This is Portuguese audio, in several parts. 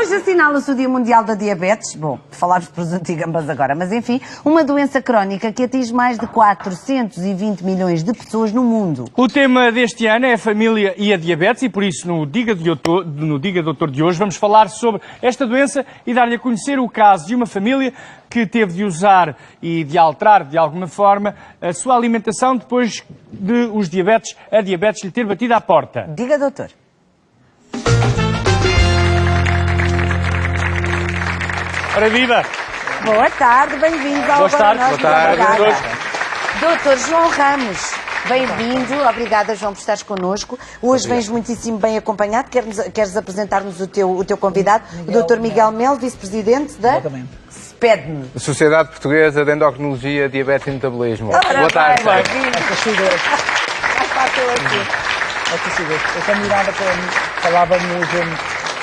Hoje assinala-se o Dia Mundial da Diabetes. Bom, falámos de presunto e gambas agora, mas enfim, uma doença crónica que atinge mais de 420 milhões de pessoas no mundo. O tema deste ano é a família e a diabetes e por isso no Diga Doutor de hoje vamos falar sobre esta doença e dar-lhe a conhecer o caso de uma família que teve de usar e de alterar de alguma forma a sua alimentação depois de a diabetes lhe ter batido à porta. Diga, doutor. Ora viva! Boa tarde, bem-vindos ao Boa tarde. Boa tarde. Doutor João Ramos, bem-vindo. Obrigada, João, por estares connosco. Hoje vens muitíssimo bem acompanhado. Queres apresentar-nos o teu convidado, o doutor Miguel Melo, vice-presidente da SPEDM. Sociedade Portuguesa de Endocrinologia, Diabetes e Metabolismo. Boa tarde. Mais fácil assim. Eu combinava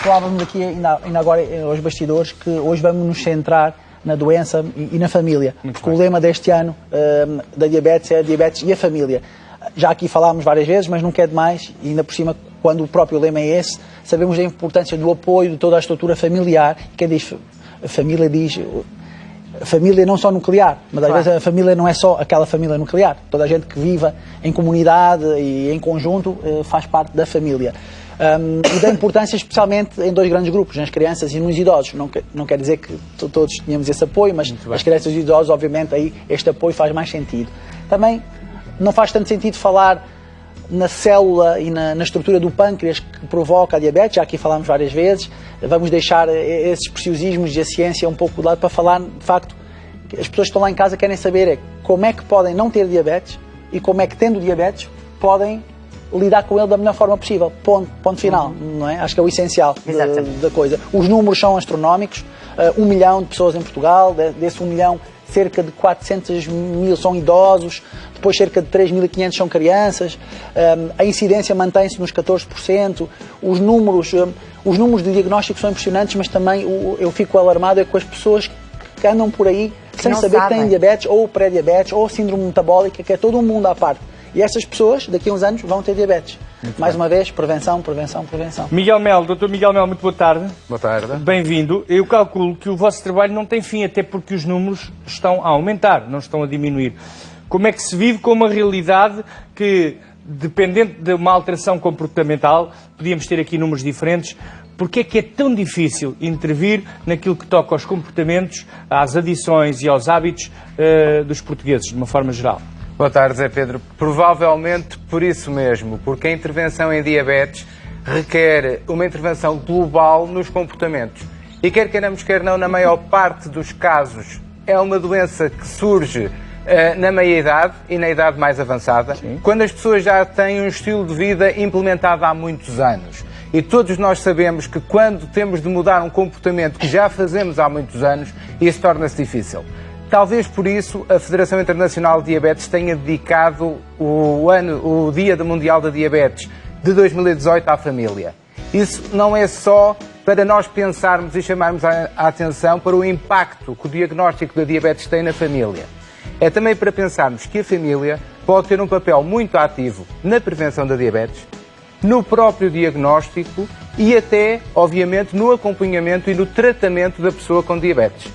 falávamos aqui ainda agora aos bastidores que hoje vamos nos centrar na doença e na família. Porque o lema deste ano da diabetes é a diabetes e a família. Já aqui falámos várias vezes, mas não quer demais, e ainda por cima, quando o próprio lema é esse, sabemos da importância do apoio de toda a estrutura familiar. Quem diz família diz família não só nuclear, mas às vezes a família não é só aquela família nuclear. Toda a gente que viva em comunidade e em conjunto faz parte da família. E da importância especialmente em dois grandes grupos, nas crianças e nos idosos. Não quer dizer que todos tenhamos esse apoio, mas as crianças e os idosos, obviamente, aí este apoio faz mais sentido. Também não faz tanto sentido falar na célula e na estrutura do pâncreas que provoca a diabetes, já aqui falámos várias vezes. Vamos deixar esses preciosismos e a ciência um pouco de lado para falar, de facto, que as pessoas que estão lá em casa querem saber como é que podem não ter diabetes e como é que, tendo diabetes, podem lidar com ele da melhor forma possível. Ponto final, não é? Acho que é o essencial da coisa. Os números são astronómicos. 1 milhão de pessoas em Portugal, desse 1 milhão, cerca de 400 mil são idosos, depois cerca de 3.500 são crianças, a incidência mantém-se nos 14%, os números de diagnóstico são impressionantes, mas também eu fico alarmado com as pessoas que andam por aí sem saber que têm diabetes, ou pré-diabetes, ou síndrome metabólica, que é todo um mundo à parte. E essas pessoas, daqui a uns anos, vão ter diabetes. Mais uma vez, prevenção. Miguel Melo, doutor Miguel Melo, muito boa tarde. Boa tarde. Bem-vindo. Eu calculo que o vosso trabalho não tem fim, até porque os números estão a aumentar, não estão a diminuir. Como é que se vive com uma realidade que, dependente de uma alteração comportamental, podíamos ter aqui números diferentes, porque é que é tão difícil intervir naquilo que toca aos comportamentos, às adições e aos hábitos dos portugueses, de uma forma geral? Boa tarde, Zé Pedro. Provavelmente por isso mesmo, porque a intervenção em diabetes requer uma intervenção global nos comportamentos. E quer queiramos, quer não, na maior parte dos casos, é uma doença que surge na meia-idade e na idade mais avançada, quando as pessoas já têm um estilo de vida implementado há muitos anos. E todos nós sabemos que quando temos de mudar um comportamento que já fazemos há muitos anos, isso torna-se difícil. Talvez por isso a Federação Internacional de Diabetes tenha dedicado o Dia Mundial da Diabetes de 2018 à família. Isso não é só para nós pensarmos e chamarmos a atenção para o impacto que o diagnóstico da diabetes tem na família. É também para pensarmos que a família pode ter um papel muito ativo na prevenção da diabetes, no próprio diagnóstico e até, obviamente, no acompanhamento e no tratamento da pessoa com diabetes.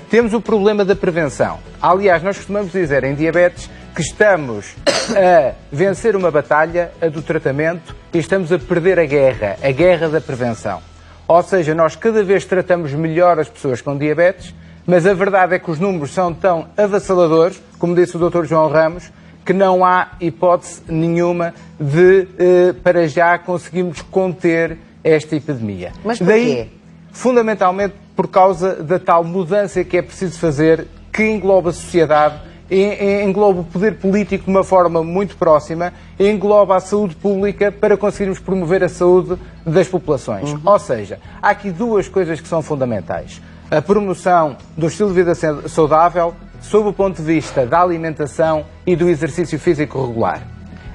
Temos o problema da prevenção. Aliás, nós costumamos dizer em diabetes que estamos a vencer uma batalha, a do tratamento, e estamos a perder a guerra da prevenção. Ou seja, nós cada vez tratamos melhor as pessoas com diabetes, mas a verdade é que os números são tão avassaladores, como disse o Dr. João Ramos, que não há hipótese nenhuma de, para já, conseguirmos conter esta epidemia. Mas porquê? Fundamentalmente por causa da tal mudança que é preciso fazer, que engloba a sociedade, engloba o poder político de uma forma muito próxima, engloba a saúde pública para conseguirmos promover a saúde das populações. Ou seja, há aqui duas coisas que são fundamentais. A promoção do estilo de vida saudável, sob o ponto de vista da alimentação e do exercício físico regular.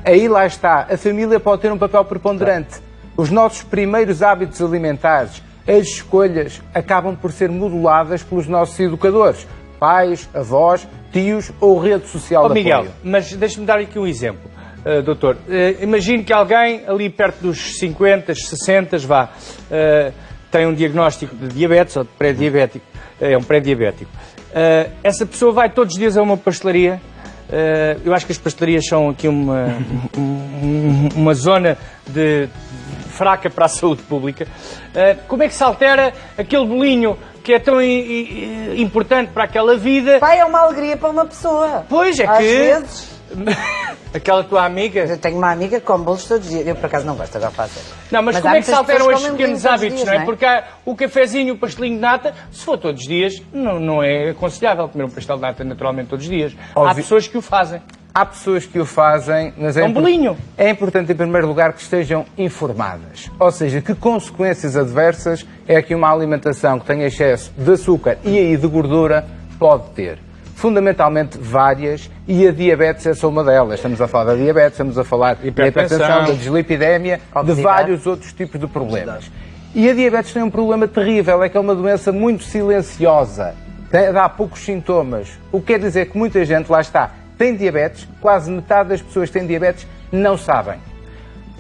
Aí lá está, a família pode ter um papel preponderante. Os nossos primeiros hábitos alimentares, as escolhas acabam por ser moduladas pelos nossos educadores, pais, avós, tios ou rede social de Miguel, apoio. mas deixe-me dar aqui um exemplo, doutor. Imagine que alguém ali perto dos 50, 60, tem um diagnóstico de diabetes ou de pré-diabético, é um pré-diabético. Essa pessoa vai todos os dias a uma pastelaria. Eu acho que as pastelarias são aqui uma zona fraca para a saúde pública. Como é que se altera aquele bolinho que é tão importante para aquela vida? Pai, é uma alegria para uma pessoa. Pois é Às que... vezes... Aquela tua amiga... Eu tenho uma amiga que come bolos todos os dias. Eu, por acaso, não gosto, agora faço. Não, mas como há é que se muitas alteram pessoas que estes comem pequenos bolinho todos os hábitos, dias, não é? não é? Porque há o cafezinho, o pastelinho de nata, se for todos os dias, não é aconselhável comer um pastel de nata naturalmente todos os dias. Há pessoas que o fazem. Há pessoas que o fazem, mas É um bolinho. É importante, em primeiro lugar, que estejam informadas. Ou seja, que consequências adversas é que uma alimentação que tenha excesso de açúcar e aí de gordura pode ter. Fundamentalmente várias, e a diabetes é só uma delas. Estamos a falar da diabetes, estamos a falar da hipertensão, da dislipidemia, de vários outros tipos de problemas. E a diabetes tem um problema terrível, é que é uma doença muito silenciosa, dá poucos sintomas. O que quer dizer que muita gente, lá está, tem diabetes, quase metade das pessoas que têm diabetes não sabem.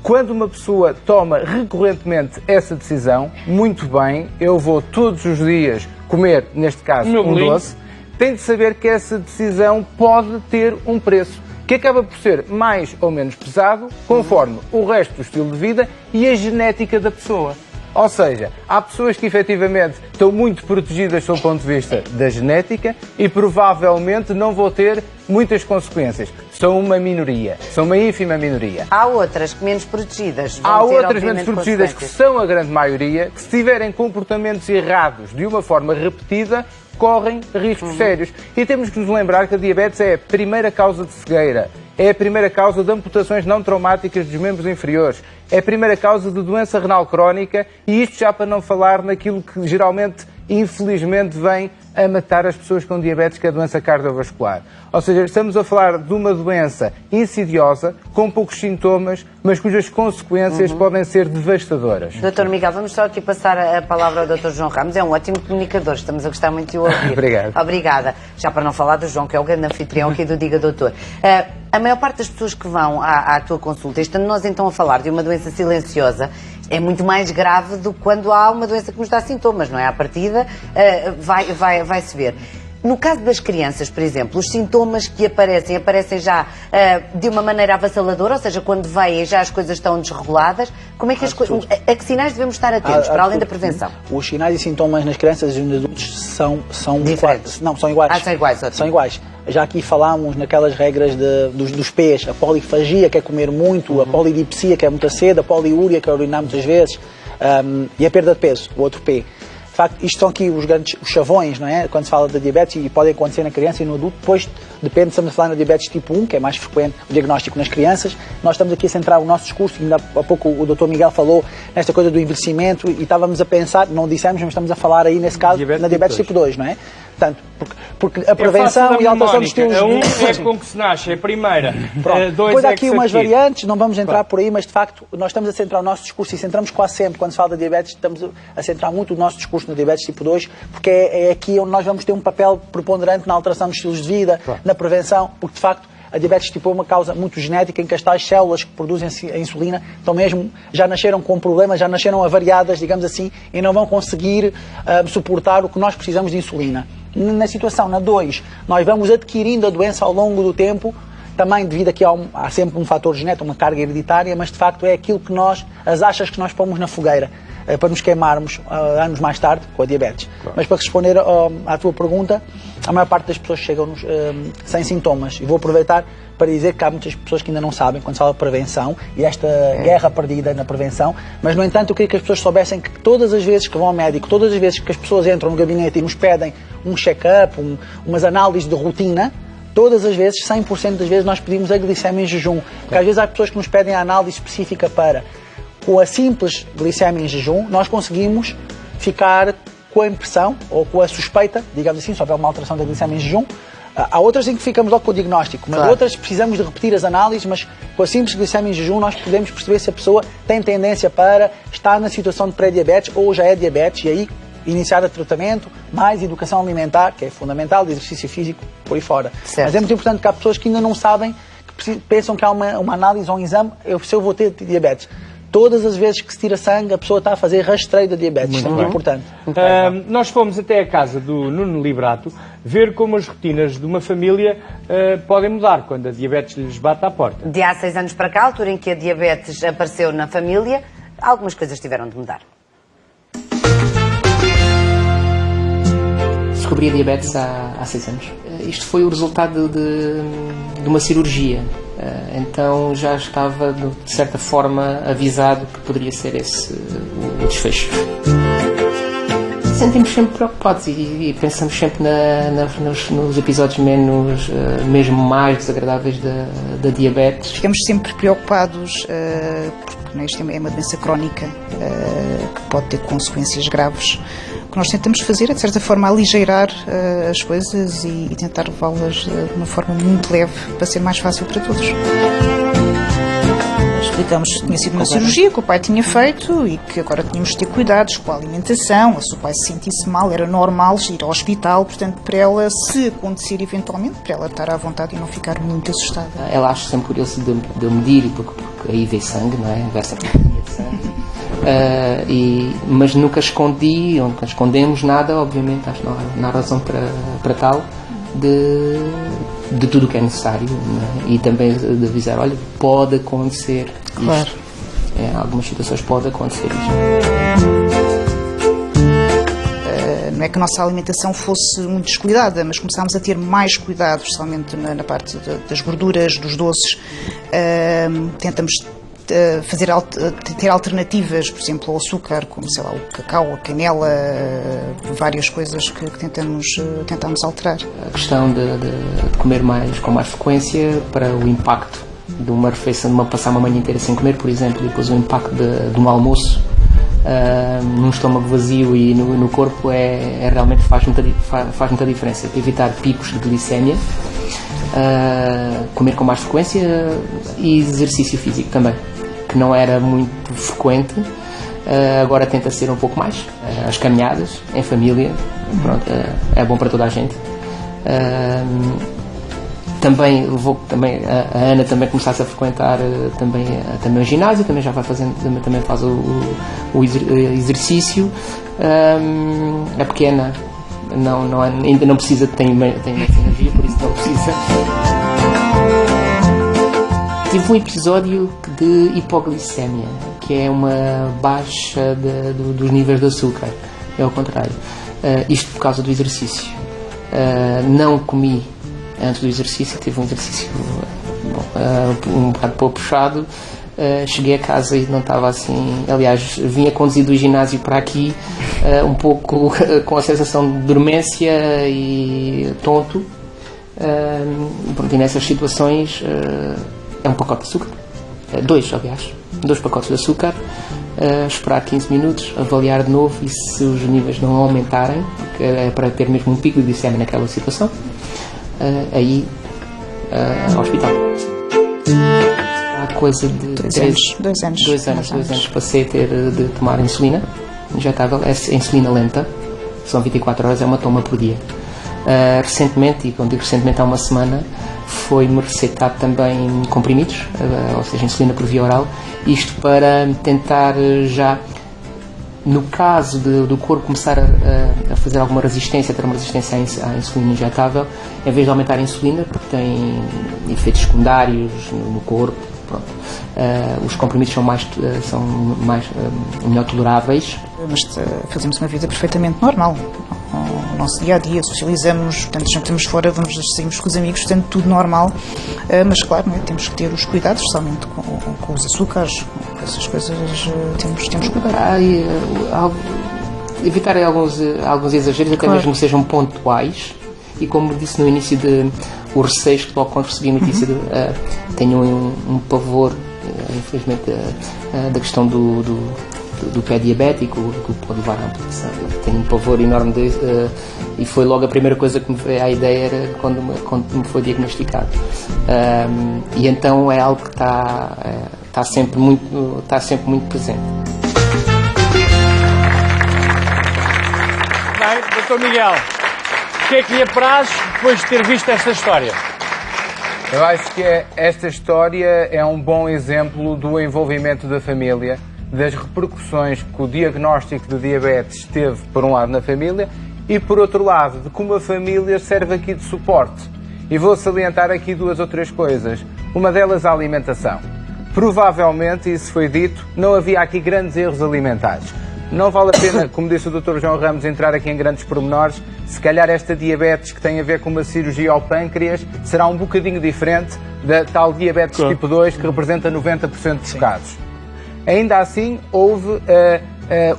Quando uma pessoa toma recorrentemente essa decisão, muito bem, eu vou todos os dias comer, neste caso, um doce, tem de saber que essa decisão pode ter um preço, que acaba por ser mais ou menos pesado, conforme o resto do estilo de vida e a genética da pessoa. Ou seja, há pessoas que efetivamente estão muito protegidas sob o ponto de vista da genética e provavelmente não vão ter muitas consequências. São uma minoria, são uma ínfima minoria. Há outras que menos protegidas vão Há ter, outras obviamente, menos protegidas que consequências. são a grande maioria, que se tiverem comportamentos errados de uma forma repetida, correm riscos sérios. E temos que nos lembrar que a diabetes é a primeira causa de cegueira, é a primeira causa de amputações não traumáticas dos membros inferiores, é a primeira causa de doença renal crónica, e isto já para não falar naquilo que geralmente, infelizmente, vem a matar as pessoas com diabetes, que é a doença cardiovascular. Ou seja, estamos a falar de uma doença insidiosa, com poucos sintomas, mas cujas consequências podem ser devastadoras. Doutor Miguel, vamos só aqui passar a palavra ao Dr. João Ramos. É um ótimo comunicador, estamos a gostar muito de o ouvir. Obrigado. Obrigada. Já para não falar do João, que é o grande anfitrião aqui do Diga Doutor. A maior parte das pessoas que vão à tua consulta, estando nós então a falar de uma doença silenciosa, é muito mais grave do que quando há uma doença que nos dá sintomas, não é? À partida, vai-se ver. No caso das crianças, por exemplo, os sintomas que aparecem já de uma maneira avassaladora, ou seja, quando veem já as coisas estão desreguladas. Como é que a que sinais devemos estar atentos, para além da prevenção? Os sinais e sintomas nas crianças e nos adultos são diferentes. Não, são iguais. São iguais, ótimo. São iguais. Já aqui falámos naquelas regras dos P's, a polifagia, que é comer muito, a polidipsia, que é muita sede, a poliúria, que é urinar muitas vezes, e a perda de peso, o outro P. De facto, isto são aqui os chavões, não é? Quando se fala de diabetes, e podem acontecer na criança e no adulto. Depois, depende, estamos a falar na diabetes tipo 1, que é mais frequente o diagnóstico nas crianças. Nós estamos aqui a centrar o nosso discurso, ainda há pouco o Dr. Miguel falou nesta coisa do envelhecimento, e estávamos a pensar, não dissemos, mas estamos a falar aí, nesse caso, na diabetes tipo 2, não é? Portanto, porque a prevenção e a alteração dos estilos de vida... é com que se nasce, é a primeira. Depois há aqui umas variantes, não vamos entrar por aí, mas de facto nós estamos a centrar o nosso discurso, e centramos quase sempre, quando se fala de diabetes, estamos a centrar muito o nosso discurso na diabetes tipo 2, porque é aqui onde nós vamos ter um papel preponderante na alteração dos estilos de vida, na prevenção, porque de facto a diabetes tipo 1 é uma causa muito genética, em que as tais células que produzem a insulina então mesmo já nasceram com problemas, já nasceram avariadas, digamos assim, e não vão conseguir suportar o que nós precisamos de insulina. Na situação, na 2, nós vamos adquirindo a doença ao longo do tempo, também devido a que há sempre um fator genético, uma carga hereditária, mas de facto é aquilo que as achas que nós pomos na fogueira, para nos queimarmos anos mais tarde com a diabetes. Claro. Mas para responder à tua pergunta, a maior parte das pessoas chegam-nos sem sintomas, e vou aproveitar para dizer que há muitas pessoas que ainda não sabem quando se fala de prevenção, e esta guerra perdida na prevenção, mas no entanto eu queria que as pessoas soubessem que todas as vezes que vão ao médico, todas as vezes que as pessoas entram no gabinete e nos pedem um check-up, umas análises de rotina, todas as vezes, 100% das vezes, nós pedimos a glicemia em jejum, porque às vezes há pessoas que nos pedem a análise específica para, com a simples glicemia em jejum, nós conseguimos ficar com a impressão, ou com a suspeita, digamos assim, se houver uma alteração da glicemia em jejum. Há outras em que ficamos logo com o diagnóstico, mas outras precisamos de repetir as análises, mas com a simples glicemia em jejum nós podemos perceber se a pessoa tem tendência para estar na situação de pré-diabetes ou já é diabetes, e aí iniciar o tratamento, mais educação alimentar, que é fundamental, de exercício físico, por aí fora. Certo. Mas é muito importante que há pessoas que ainda não sabem, que pensam que há uma análise ou um exame, se eu vou ter diabetes. todas as vezes que se tira sangue, a pessoa está a fazer rastreio da diabetes. Isto é muito importante. Nós fomos até a casa do Nuno Liberato ver como as rotinas de uma família podem mudar quando a diabetes lhes bate à porta. De há 6 anos para cá, a altura em que a diabetes apareceu na família, algumas coisas tiveram de mudar. Descobri a diabetes há 6 anos. Isto foi o resultado de uma cirurgia. Então já estava, de certa forma, avisado que poderia ser esse o desfecho. Sentimos sempre preocupados e pensamos sempre nos episódios mesmo mais desagradáveis da diabetes. Ficamos sempre preocupados porque isto é uma doença crónica que pode ter consequências graves. O que nós tentamos fazer é, de certa forma, aligeirar as coisas e tentar levá-las de uma forma muito leve para ser mais fácil para todos. Explicamos que tinha sido uma cirurgia que o pai tinha feito e que agora tínhamos de ter cuidados com a alimentação. Se o pai se sentisse mal, era normal ir ao hospital. Portanto, para ela, se acontecer eventualmente, para ela estar à vontade e não ficar muito assustada. Ela acha sempre curioso de eu medir, porque aí vê sangue, não é? Versa de sangue. Mas nunca escondemos nada, obviamente, acho que não há razão para tal, de tudo o que é necessário, não é? E também de avisar, olha, pode acontecer isto. Claro. Em algumas situações pode acontecer isto. Não é que a nossa alimentação fosse muito descuidada, mas começámos a ter mais cuidado, especialmente na parte das gorduras, dos doces. Tentamos ter alternativas, por exemplo, ao açúcar, como, sei lá, o cacau, a canela, várias coisas que tentamos alterar. A questão de comer com mais frequência para o impacto de uma refeição, de passar uma manhã inteira sem comer, por exemplo, e depois o impacto de um almoço num estômago vazio e no corpo realmente faz muita diferença. Evitar picos de glicémia, comer com mais frequência e exercício físico também, que não era muito frequente, agora tenta ser um pouco mais. As caminhadas em família, pronto, é bom para toda a gente. Também a Ana também começasse a frequentar também o ginásio, também já vai fazendo, também faz o exercício. É pequena, ainda não precisa, tem energia, por isso não precisa. Tive um episódio de hipoglicemia, que é uma baixa dos níveis de açúcar. É ao contrário. Isto por causa do exercício. Não comi antes do exercício, tive um exercício um bocado pouco puxado. Cheguei a casa e não estava assim. Aliás, vinha conduzido do ginásio para aqui um pouco com a sensação de dormência e tonto. E nessas situações é um pacote de açúcar, 2 pacotes de açúcar, esperar 15 minutos, avaliar de novo, e se os níveis não aumentarem, porque é para ter mesmo um pico de glicemia naquela situação, aí ao hospital. Há coisa de 2 anos passei a ter de tomar insulina injetável, é insulina lenta, são 24 horas, é uma toma por dia. Recentemente, e quando digo recentemente há uma semana, foi-me recetado também comprimidos, ou seja, insulina por via oral, isto para tentar já, no caso do corpo começar a fazer alguma resistência, ter uma resistência à insulina injetável, em vez de aumentar a insulina, porque tem efeitos secundários no corpo, pronto. Os comprimidos são melhor toleráveis. Mas fazemos uma vida perfeitamente normal. O nosso dia-a-dia, socializamos, portanto, jantamos fora, saímos com os amigos, portanto, tudo normal. Mas, claro, não é? Temos que ter os cuidados, somente com os açúcares, com essas coisas, temos que cuidar. Evitar alguns exageros, até mesmo que sejam pontuais. E como disse no início, o receio que logo quando recebi a notícia, tenho um pavor, infelizmente, da questão do pé diabético, que pode levar à amputação. Tenho um pavor enorme e foi logo a primeira coisa que me veio à ideia era quando me foi diagnosticado. E então é algo que está sempre muito presente. Bem, Dr. Miguel, o que é que lhe apraz depois de ter visto esta história? Eu acho que esta história é um bom exemplo do envolvimento da família, das repercussões que o diagnóstico de diabetes teve, por um lado, na família, e, por outro lado, de como a família serve aqui de suporte. E vou salientar aqui duas ou três coisas. Uma delas, a alimentação. Provavelmente, isso foi dito, não havia aqui grandes erros alimentares. Não vale a pena, como disse o Dr. João Ramos, entrar aqui em grandes pormenores. Se calhar esta diabetes que tem a ver com uma cirurgia ao pâncreas será um bocadinho diferente da tal diabetes tipo 2 que representa 90% dos casos. Ainda assim, houve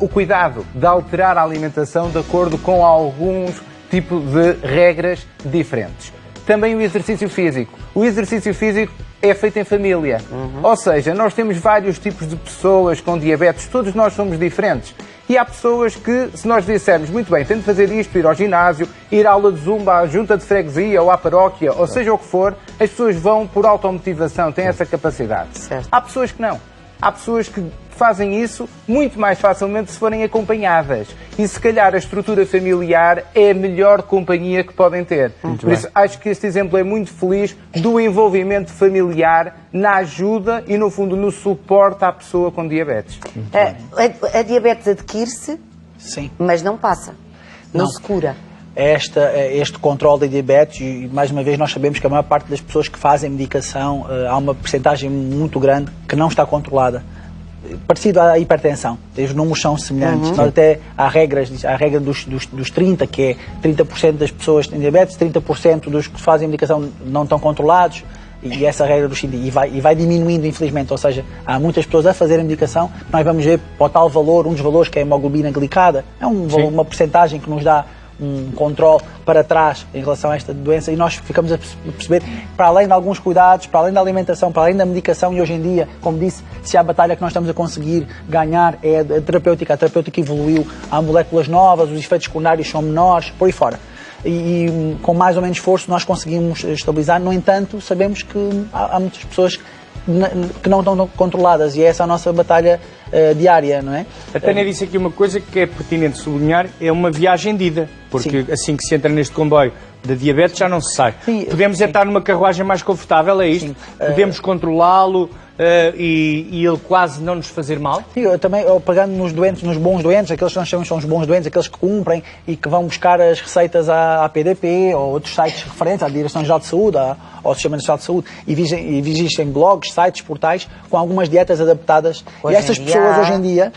o cuidado de alterar a alimentação de acordo com alguns tipos de regras diferentes. Também o exercício físico. O exercício físico é feito em família. Ou seja, nós temos vários tipos de pessoas com diabetes, todos nós somos diferentes. E há pessoas que, se nós dissermos, muito bem, tem de fazer isto, ir ao ginásio, ir à aula de zumba, à junta de freguesia ou à paróquia, ou seja o que for, as pessoas vão por automotivação, têm essa capacidade. Certo. Há pessoas que não. Há pessoas que fazem isso muito mais facilmente se forem acompanhadas. E se calhar a estrutura familiar é a melhor companhia que podem ter. Por isso, acho que este exemplo é muito feliz do envolvimento familiar na ajuda e, no fundo, no suporte à pessoa com diabetes. A diabetes adquire-se, Sim. mas não passa. Não se cura. Este controle da diabetes, e mais uma vez nós sabemos que a maior parte das pessoas que fazem medicação, há uma percentagem muito grande que não está controlada. Parecido à hipertensão, os números são semelhantes. Nós até há regra dos 30, que é 30% das pessoas têm diabetes, 30% dos que fazem medicação não estão controlados, e essa regra vai diminuindo, infelizmente. Ou seja, há muitas pessoas a fazerem medicação. Nós vamos ver para o tal valor, um dos valores que é a hemoglobina glicada, é uma percentagem que nos dá um controle para trás em relação a esta doença, e nós ficamos a perceber, para além de alguns cuidados, para além da alimentação, para além da medicação, e hoje em dia, como disse, se há batalha que nós estamos a conseguir ganhar é a terapêutica evoluiu, há moléculas novas, os efeitos secundários são menores, por aí fora. E com mais ou menos esforço nós conseguimos estabilizar. No entanto, sabemos que há muitas pessoas que não estão controladas, e essa é a nossa batalha diária, não é? A Tânia disse aqui uma coisa que é pertinente sublinhar, é uma viagem de ida, porque assim que se entra neste comboio da diabetes já não se sai. Podemos estar numa carruagem mais confortável, é isto? Podemos controlá-lo e ele quase não nos fazer mal? Sim, também pegando nos doentes, nos bons doentes, aqueles que nós chamamos são os bons doentes, aqueles que cumprem e que vão buscar as receitas à PDP ou outros sites referentes à Direção-Geral de Saúde, ao Sistema Nacional de Saúde, e existem blogs, sites, portais com algumas dietas adaptadas. Hoje e essas pessoas hoje em dia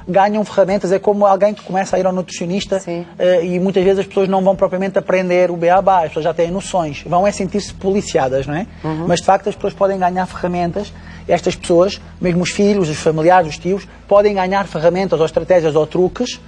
ganham ferramentas. É como alguém que começa a ir ao nutricionista e muitas vezes as pessoas não vão propriamente aprender o beabá, as pessoas já têm noções, vão sentir-se policiadas, não é? Mas de facto as pessoas podem ganhar ferramentas. Estas pessoas, mesmo os filhos, os familiares, os tios, podem ganhar ferramentas ou estratégias ou truques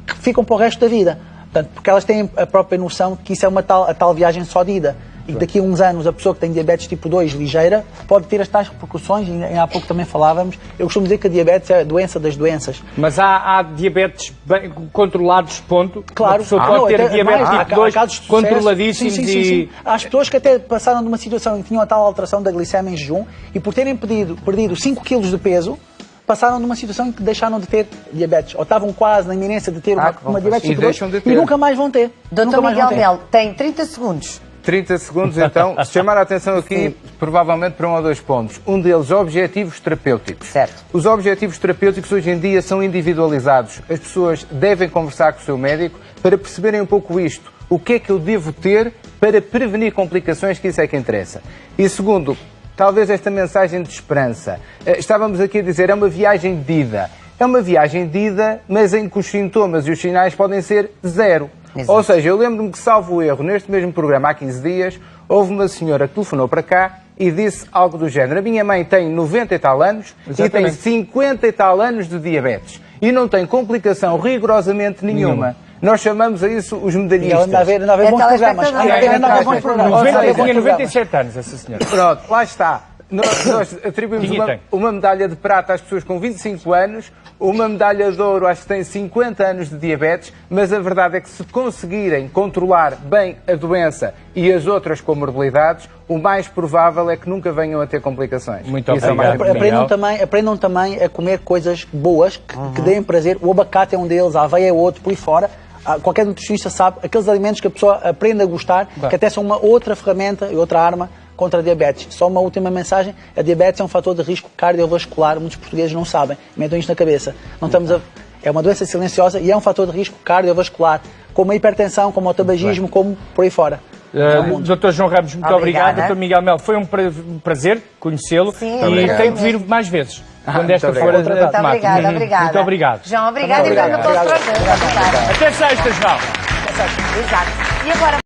que ficam para o resto da vida. Portanto, porque elas têm a própria noção de que isso é a tal viagem só de ida. E que daqui a uns anos a pessoa que tem diabetes tipo 2 ligeira pode ter as tais repercussões, e há pouco também falávamos. Eu costumo dizer que a diabetes é a doença das doenças. Mas há diabetes bem controlados, ponto? Claro. A pessoa pode ter diabetes tipo 2 controladíssimos sim. Há as pessoas que até passaram de uma situação em que tinham a tal alteração da glicemia em jejum e por terem perdido 5 kg de peso, passaram numa situação em que deixaram de ter diabetes, ou estavam quase na iminência de ter uma diabetes tipo 2 e nunca mais vão ter. Dr. Miguel Melo, tem 30 segundos. 30 segundos, então, se chamar a atenção aqui, provavelmente para um ou dois pontos. Um deles, objetivos terapêuticos. Certo. Os objetivos terapêuticos hoje em dia são individualizados. As pessoas devem conversar com o seu médico para perceberem um pouco isto. O que é que eu devo ter para prevenir complicações, que isso é que interessa. E segundo, talvez esta mensagem de esperança. Estávamos aqui a dizer, é uma viagem de ida. É uma viagem de ida, mas em que os sintomas e os sinais podem ser zero. Exato. Ou seja, eu lembro-me que, salvo erro, neste mesmo programa, há 15 dias, houve uma senhora que telefonou para cá e disse algo do género. A minha mãe tem 90 e tal anos e tem 50 e tal anos de diabetes e não tem complicação rigorosamente nenhuma. Nós chamamos a isso os medalhistas. Anda a ver bons programas. Tinha 97 anos, essa senhora. Pronto, lá está. Nós atribuímos uma medalha de prata às pessoas com 25 anos, uma medalha de ouro às que têm 50 anos de diabetes, mas a verdade é que se conseguirem controlar bem a doença e as outras comorbilidades, o mais provável é que nunca venham a ter complicações. Muito obrigado. Aprendam também a comer coisas boas, que deem prazer. O abacate é um deles, a aveia é outro, por aí fora. qualquer nutricionista sabe, aqueles alimentos que a pessoa aprende a gostar, que até são uma outra ferramenta e outra arma contra a diabetes. Só uma última mensagem, a diabetes é um fator de risco cardiovascular, muitos portugueses não sabem, metam isto na cabeça. Não estamos é uma doença silenciosa e é um fator de risco cardiovascular, como a hipertensão, como o tabagismo, como por aí fora. Dr. João Ramos, muito obrigado. Dr. Miguel Melo, foi um prazer conhecê-lo e tem que vir mais vezes. Quando esta for a temática. Muito obrigado. João, obrigado e vamos para os dois. Até sexta, João. Exato. E agora